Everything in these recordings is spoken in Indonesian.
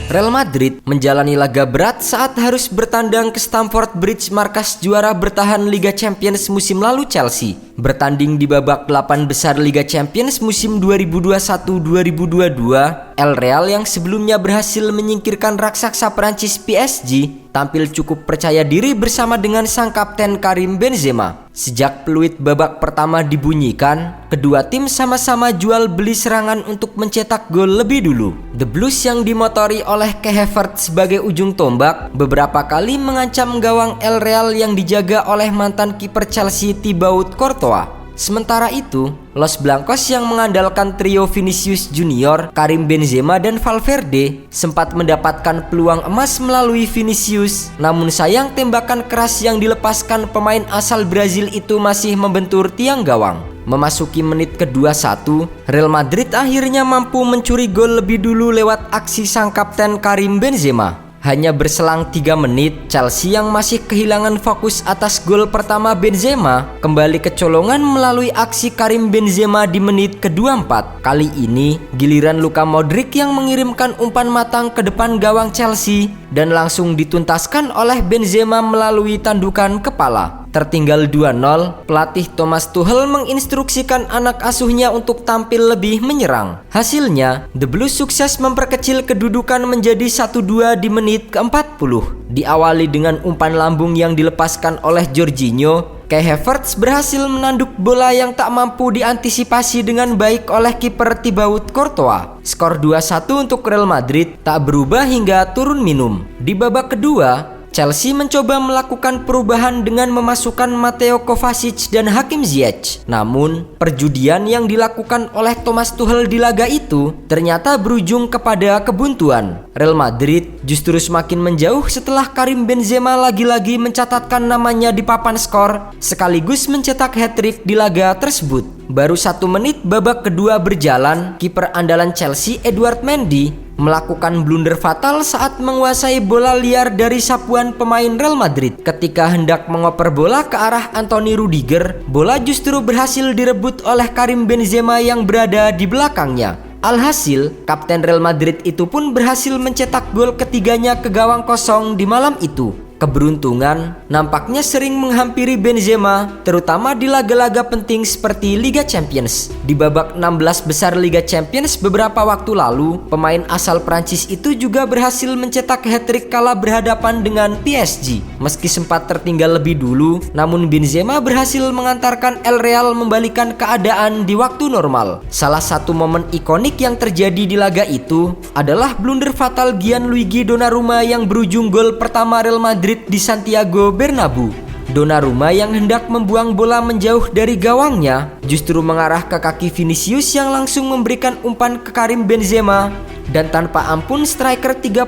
Real Madrid menjalani laga berat saat harus bertandang ke Stamford Bridge, markas juara bertahan Liga Champions musim lalu Chelsea. Bertanding di babak 8 besar Liga Champions musim 2021-2022, El Real yang sebelumnya berhasil menyingkirkan raksasa Prancis PSG tampil cukup percaya diri bersama dengan sang kapten Karim Benzema. Sejak peluit babak pertama dibunyikan, kedua tim sama-sama jual beli serangan untuk mencetak gol lebih dulu. The Blues yang dimotori oleh Kai Havertz sebagai ujung tombak beberapa kali mengancam gawang El Real yang dijaga oleh mantan kiper Chelsea Thibaut Courtois. Sementara itu, Los Blancos yang mengandalkan trio Vinicius Junior, Karim Benzema dan Valverde sempat mendapatkan peluang emas melalui Vinicius. Namun sayang tembakan keras yang dilepaskan pemain asal Brazil itu masih membentur tiang gawang. Memasuki menit ke-21, Real Madrid akhirnya mampu mencuri gol lebih dulu lewat aksi sang kapten Karim Benzema. Hanya berselang 3 menit, Chelsea yang masih kehilangan fokus atas gol pertama Benzema kembali kecolongan melalui aksi Karim Benzema di menit ke-24. Kali ini, giliran Luka Modric yang mengirimkan umpan matang ke depan gawang Chelsea dan langsung dituntaskan oleh Benzema melalui tandukan kepala. Tertinggal 2-0, pelatih Thomas Tuchel menginstruksikan anak asuhnya untuk tampil lebih menyerang. Hasilnya, The Blues sukses memperkecil kedudukan menjadi 1-2 di menit ke-40. Diawali dengan umpan lambung yang dilepaskan oleh Jorginho, Kai Havertz berhasil menanduk bola yang tak mampu diantisipasi dengan baik oleh kiper Thibaut Courtois. Skor 2-1 untuk Real Madrid tak berubah hingga turun minum. Di babak kedua, Chelsea mencoba melakukan perubahan dengan memasukkan Mateo Kovacic dan Hakim Ziyech. Namun, perjudian yang dilakukan oleh Thomas Tuchel di laga itu ternyata berujung kepada kebuntuan. Real Madrid justru semakin menjauh setelah Karim Benzema lagi-lagi mencatatkan namanya di papan skor sekaligus mencetak hat-trick di laga tersebut. Baru 1 menit babak kedua berjalan, kiper andalan Chelsea Edouard Mendy melakukan blunder fatal saat menguasai bola liar dari sapuan pemain Real Madrid. Ketika hendak mengoper bola ke arah Anthony Rudiger, bola justru berhasil direbut oleh Karim Benzema yang berada di belakangnya. Alhasil, kapten Real Madrid itu pun berhasil mencetak gol ketiganya ke gawang kosong di malam itu. Keberuntungan nampaknya sering menghampiri Benzema, terutama di laga-laga penting seperti Liga Champions. Di babak 16 besar Liga Champions beberapa waktu lalu, pemain asal Prancis itu juga berhasil mencetak hat-trick kala berhadapan dengan PSG. Meski sempat tertinggal lebih dulu, namun Benzema berhasil mengantarkan El Real membalikan keadaan di waktu normal. Salah satu momen ikonik yang terjadi di laga itu adalah blunder fatal Gianluigi Donnarumma yang berujung gol pertama Real Madrid di Santiago Bernabeu. Donnarumma yang hendak membuang bola menjauh dari gawangnya justru mengarah ke kaki Vinicius yang langsung memberikan umpan ke Karim Benzema, dan tanpa ampun striker 34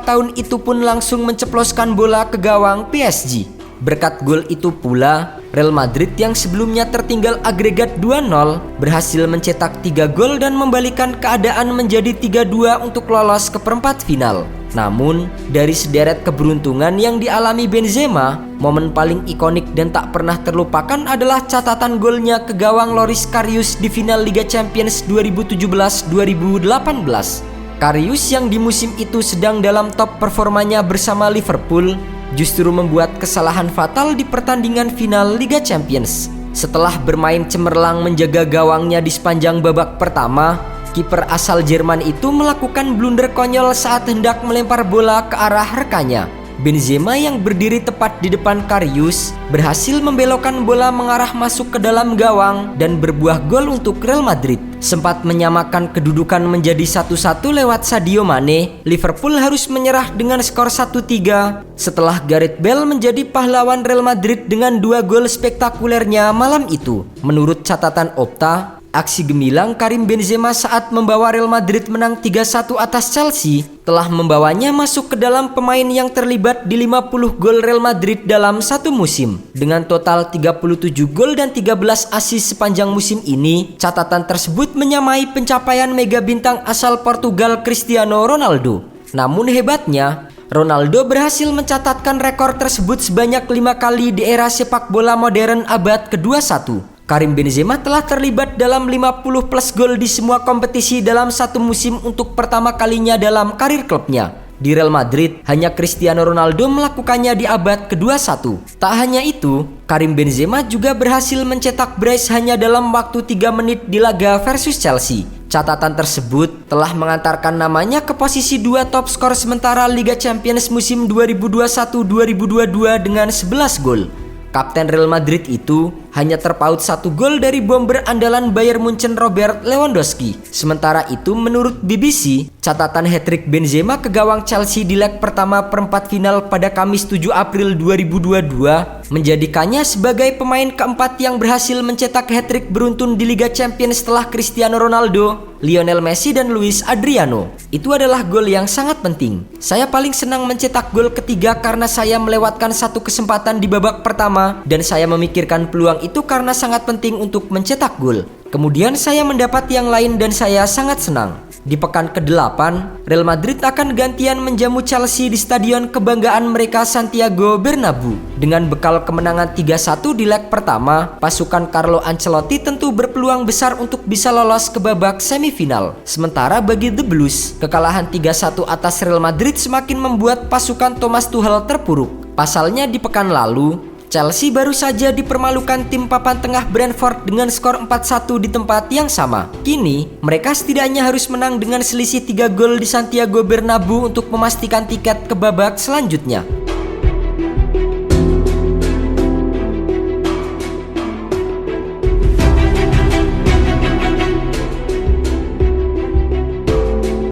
tahun itu pun langsung menceploskan bola ke gawang PSG. Berkat gol itu pula, Real Madrid yang sebelumnya tertinggal agregat 2-0 berhasil mencetak 3 gol dan membalikan keadaan menjadi 3-2 untuk lolos ke perempat final. Namun, dari sederet keberuntungan yang dialami Benzema, momen paling ikonik dan tak pernah terlupakan adalah catatan golnya ke gawang Loris Karius di final Liga Champions 2017-2018. Karius yang di musim itu sedang dalam top performanya bersama Liverpool justru membuat kesalahan fatal di pertandingan final Liga Champions. Setelah bermain cemerlang menjaga gawangnya di sepanjang babak pertama, kiper asal Jerman itu melakukan blunder konyol saat hendak melempar bola ke arah rekannya. Benzema yang berdiri tepat di depan Karius berhasil membelokkan bola mengarah masuk ke dalam gawang dan berbuah gol untuk Real Madrid. Sempat menyamakan kedudukan menjadi 1-1 lewat Sadio Mane, Liverpool harus menyerah dengan skor 1-3 setelah Gareth Bale menjadi pahlawan Real Madrid dengan 2 gol spektakulernya malam itu. Menurut catatan Opta, aksi gemilang Karim Benzema saat membawa Real Madrid menang 3-1 atas Chelsea telah membawanya masuk ke dalam pemain yang terlibat di 50 gol Real Madrid dalam satu musim. Dengan total 37 gol dan 13 assist sepanjang musim ini, catatan tersebut menyamai pencapaian mega bintang asal Portugal Cristiano Ronaldo. Namun hebatnya, Ronaldo berhasil mencatatkan rekor tersebut sebanyak 5 kali di era sepak bola modern abad ke-21. Karim Benzema telah terlibat dalam 50 plus gol di semua kompetisi dalam satu musim untuk pertama kalinya dalam karir klubnya. Di Real Madrid, hanya Cristiano Ronaldo melakukannya di abad ke-21. Tak hanya itu, Karim Benzema juga berhasil mencetak brace hanya dalam waktu 3 menit di laga versus Chelsea. Catatan tersebut telah mengantarkan namanya ke posisi 2 top skor sementara Liga Champions musim 2021-2022 dengan 11 gol. Kapten Real Madrid itu hanya terpaut 1 gol dari bomber andalan Bayern Munchen Robert Lewandowski. Sementara itu menurut BBC, catatan hat-trick Benzema ke gawang Chelsea di leg pertama perempat final pada Kamis 7 April 2022 menjadikannya sebagai pemain keempat yang berhasil mencetak hat-trick beruntun di Liga Champions setelah Cristiano Ronaldo, Lionel Messi, dan Luis Adriano. Itu adalah gol yang sangat penting. Saya paling senang mencetak gol ketiga karena saya melewatkan satu kesempatan di babak pertama dan saya memikirkan peluang itu karena sangat penting untuk mencetak gol. Kemudian saya mendapat yang lain dan saya sangat senang. Di pekan ke-8, Real Madrid akan gantian menjamu Chelsea di stadion kebanggaan mereka Santiago Bernabeu. Dengan bekal kemenangan 3-1 di leg pertama, pasukan Carlo Ancelotti tentu berpeluang besar untuk bisa lolos ke babak semifinal. Sementara bagi The Blues, kekalahan 3-1 atas Real Madrid semakin membuat pasukan Thomas Tuchel terpuruk. Pasalnya di pekan lalu, Chelsea baru saja dipermalukan tim papan tengah Brentford dengan skor 4-1 di tempat yang sama. Kini, mereka setidaknya harus menang dengan selisih 3 gol di Santiago Bernabeu untuk memastikan tiket ke babak selanjutnya.